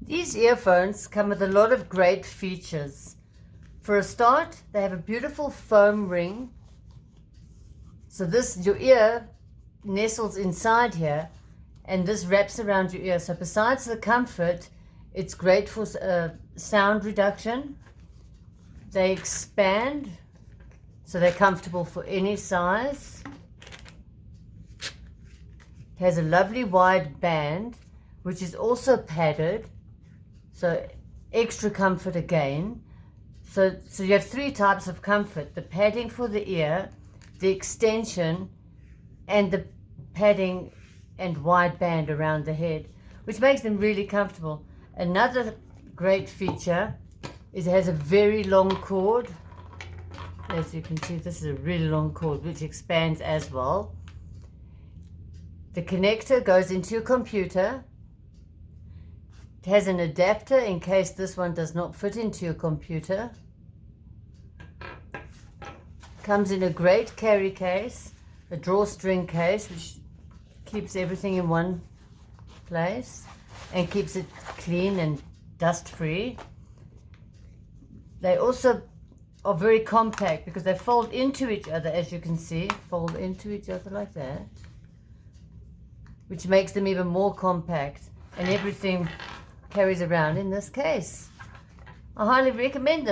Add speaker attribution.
Speaker 1: These earphones come with a lot of great features. For a start, they have a beautiful foam ring. So your ear nestles inside here, and this wraps around your ear. So besides the comfort, it's great for sound reduction. They expand, so they're comfortable for any size. It has a lovely wide band, which is also padded, so extra comfort again. So you have three types of comfort: the padding for the ear, the extension, and the padding and wide band around the head, which makes them really comfortable. Another great feature is it has a very long cord. As you can see, this is a really long cord which expands as well. The connector goes into your computer. It has an adapter in case this one does not fit into your computer. Comes in a great carry case, a drawstring case, which keeps everything in one place and keeps it clean and dust free. They also are very compact because they fold into each other, as you can see, fold into each other like that, which makes them even more compact, and everything carries around in this case. I highly recommend them.